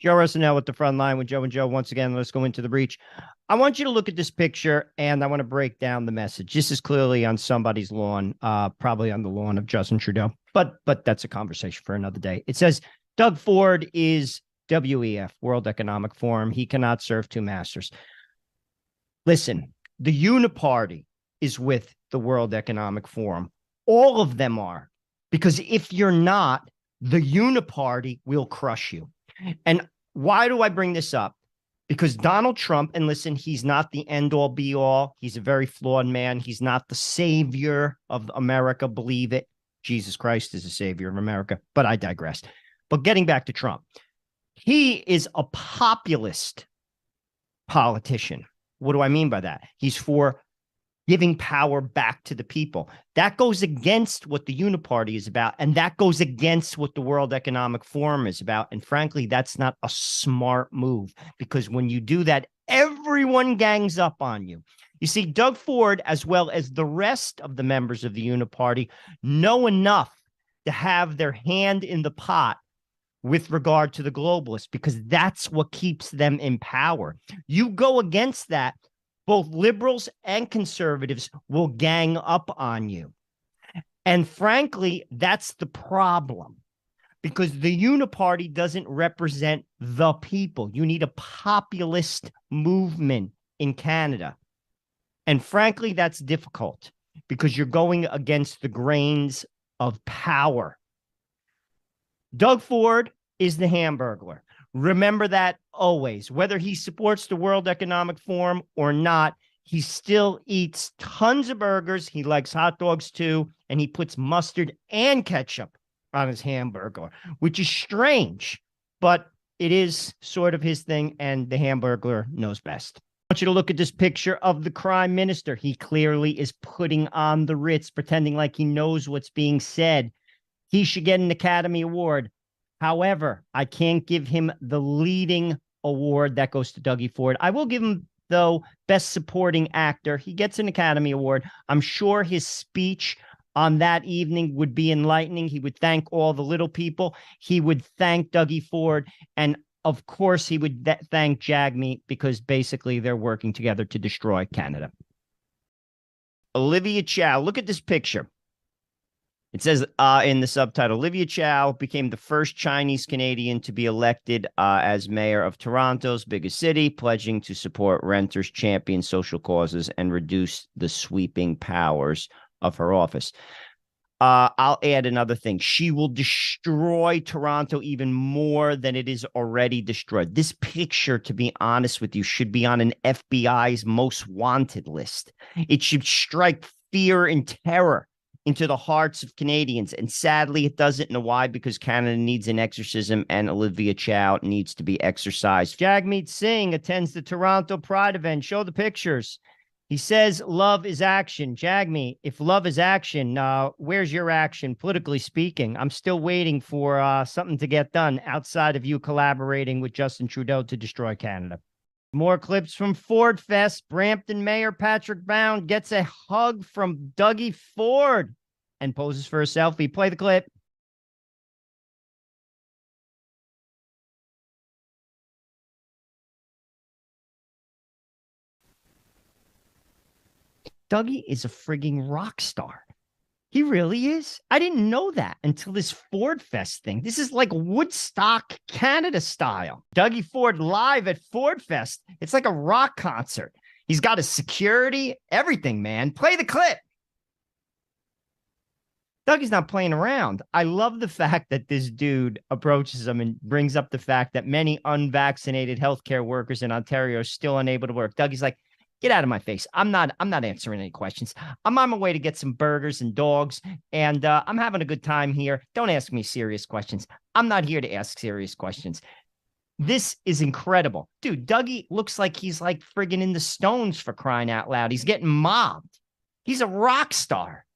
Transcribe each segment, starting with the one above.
Joe Russell with the front line with Joe and Joe. Once again, let's go into the breach. I want you to look at this picture, and I want to break down the message. This is clearly on somebody's lawn, probably on the lawn of Justin Trudeau, but that's a conversation for another day. It says Doug Ford is WEF, World Economic Forum. He cannot serve two masters. Listen, the Uniparty is with the World Economic Forum. All of them are, because if you're not, the Uniparty will crush you. And why do I bring this up? Because Donald Trump, and listen, he's not the end-all be-all. He's a very flawed man. He's not the savior of America, believe it. Jesus Christ is the savior of America, but I digress. But getting back to Trump, he is a populist politician. What do I mean by that? He's for giving power back to the people. That goes against what the Uniparty is about, and that goes against what the World Economic Forum is about. And frankly, that's not a smart move, because when you do that, everyone gangs up on you. You see, Doug Ford, as well as the rest of the members of the Uniparty, know enough to have their hand in the pot with regard to the globalists, because that's what keeps them in power. You go against that, both liberals and conservatives will gang up on you. And frankly, that's the problem, because the Uniparty doesn't represent the people. You need a populist movement in Canada. And frankly, that's difficult because you're going against the grains of power. Doug Ford is the Hamburglar. Remember that always. Whether he supports the World Economic Forum or not, he still eats tons of burgers. He likes hot dogs too, and he puts mustard and ketchup on his Hamburglar, which is strange, but it is sort of his thing, and the Hamburglar knows best. I want you to look at this picture of the Prime Minister. He clearly is putting on the Ritz, pretending like he knows what's being said. He should get an Academy Award. However, I can't give him the leading award that goes to Dougie Ford. I will give him, though, Best Supporting Actor. He gets an Academy Award. I'm sure his speech on that evening would be enlightening. He would thank all the little people. He would thank Dougie Ford. And of course, he would thank Jagmeet, because basically they're working together to destroy Canada. Olivia Chow, look at this picture. It says in the subtitle, Olivia Chow became the first Chinese Canadian to be elected as mayor of Toronto's biggest city, pledging to support renters, champion social causes, and reduce the sweeping powers of her office. I'll add another thing. She will destroy Toronto even more than it is already destroyed. This picture, to be honest with you, should be on an FBI's most wanted list. It should strike fear and terror into the hearts of Canadians. And sadly, it doesn't. Know why? Because Canada needs an exorcism, and Olivia Chow needs to be exorcised. Jagmeet Singh attends the Toronto Pride event. Show the pictures. He says love is action. Jagmeet, if love is action, where's your action, politically speaking? I'm still waiting for something to get done outside of you collaborating with Justin Trudeau to destroy Canada. More clips from Ford Fest. Brampton Mayor Patrick Bound gets a hug from Dougie Ford and poses for a selfie. Play the clip. Dougie is a frigging rock star. He really is. I didn't know that until this Ford Fest thing. This is like Woodstock, Canada style. Dougie Ford live at Ford Fest. It's like a rock concert. He's got his security, everything, man. Play the clip. Dougie's not playing around. I love the fact that this dude approaches him and brings up the fact that many unvaccinated healthcare workers in Ontario are still unable to work. Dougie's like, get out of my face. I'm not answering any questions. I'm on my way to get some burgers and dogs, and I'm having a good time here. Don't ask me serious questions. I'm not here to ask serious questions. This is incredible. Dude, Dougie looks like he's like friggin' in the Stones, for crying out loud. He's getting mobbed. He's a rock star.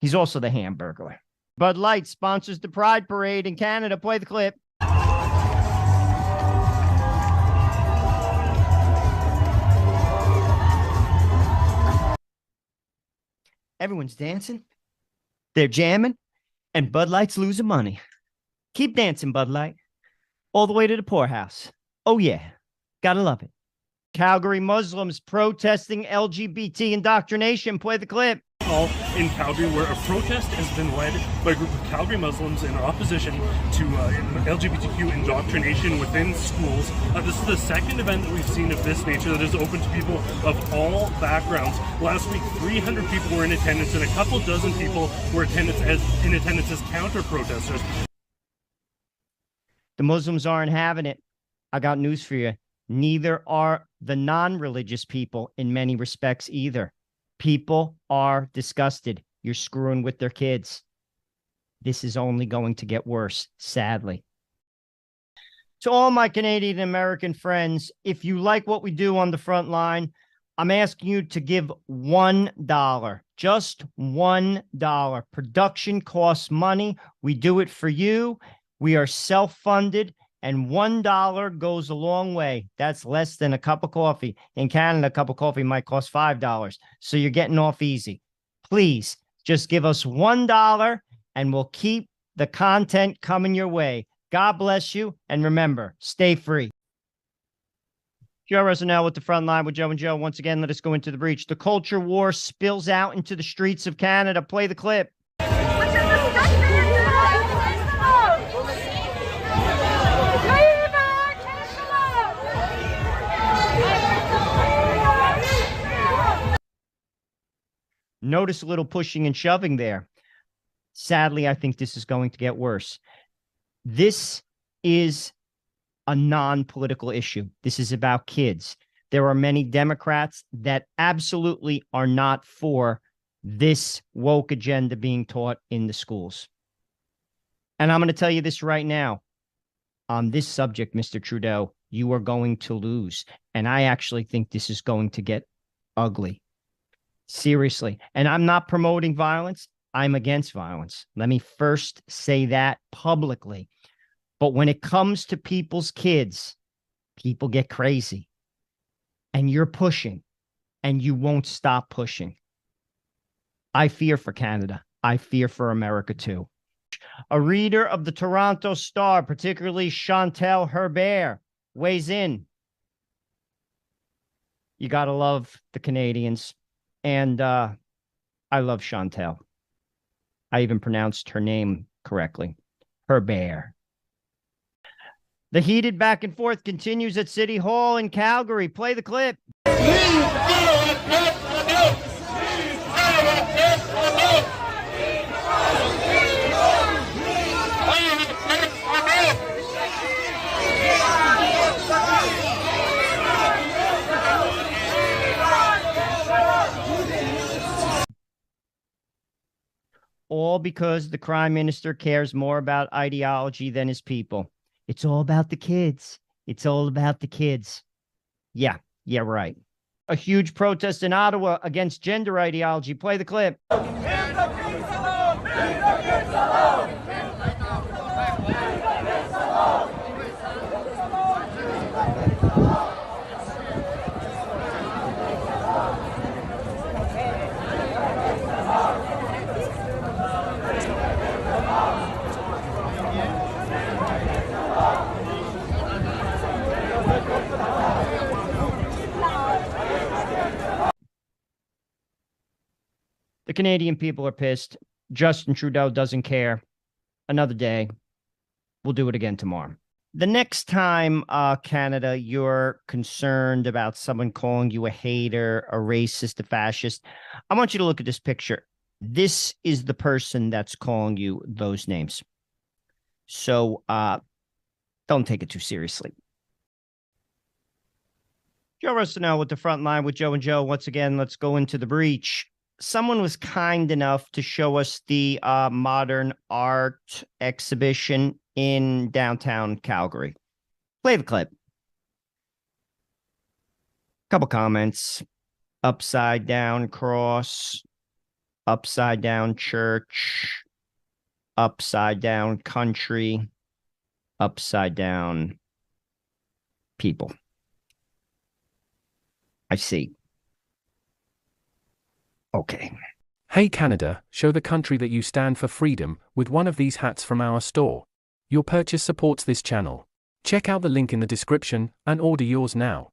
He's also the Hamburglar. Bud Light sponsors the Pride Parade in Canada. Play the clip. Everyone's dancing. They're jamming. And Bud Light's losing money. Keep dancing, Bud Light. all the way to the poorhouse. Oh, yeah. Gotta love it. Calgary Muslims protesting LGBT indoctrination. Play the clip. In Calgary, where a protest has been led by a group of Calgary Muslims in opposition to LGBTQ indoctrination within schools. This is the second event that we've seen of this nature that is open to people of all backgrounds. Last week, 300 people were in attendance, and a couple dozen people were in attendance as counter-protesters. The Muslims aren't having it. I got news for you. Neither are the non-religious people in many respects either. People are disgusted. You're screwing with their kids. This is only going to get worse, sadly. To all my Canadian American friends, if you like what we do on the front line, I'm asking you to give $1. Just $1. Production costs money. We do it for you. We are self-funded. And $1 goes a long way. That's less than a cup of coffee. In Canada, a cup of coffee might cost $5. So you're getting off easy. Please just give us $1 and we'll keep the content coming your way. God bless you. And remember, stay free. Joe Rosenell with the front line with Joe and Joe. Once again, let us go into the breach. The culture war spills out into the streets of Canada. Play the clip. Notice a little pushing and shoving there. Sadly, I think this is going to get worse. This is a non-political issue. This is about kids. There are many Democrats that absolutely are not for this woke agenda being taught in the schools. And I'm going to tell you this right now. On this subject, Mr. Trudeau, you are going to lose. And I actually think this is going to get ugly. Seriously. And I'm not promoting violence. I'm against violence. Let me first say that publicly. But when it comes to people's kids, people get crazy. And you're pushing. And you won't stop pushing. I fear for Canada. I fear for America too. A reader of the Toronto Star, particularly Chantal Herbert, weighs in. You got to love the Canadians. And I love Chantal. I even pronounced her name correctly. Herbert. The heated back and forth continues at City Hall in Calgary. Play the clip. All because the Prime Minister cares more about ideology than his people. It's all about the kids. It's all about the kids. Yeah, right. A huge protest in Ottawa against gender ideology. Play the clip. Leave the kids alone! Leave the kids alone! The Canadian people are pissed. Justin Trudeau doesn't care. Another day. We'll do it again tomorrow. The next time, Canada, you're concerned about someone calling you a hater, a racist, a fascist, I want you to look at this picture. This is the person that's calling you those names. So don't take it too seriously. Joe Rosenell with the front line with Joe and Joe. Once again, let's go into the breach. Someone was kind enough to show us the modern art exhibition in downtown Calgary. Play the clip. Couple comments. Upside down cross. Upside down church. Upside down country. Upside down people. I see. Okay. Hey Canada, show the country that you stand for freedom with one of these hats from our store. Your purchase supports this channel. Check out the link in the description and order yours now.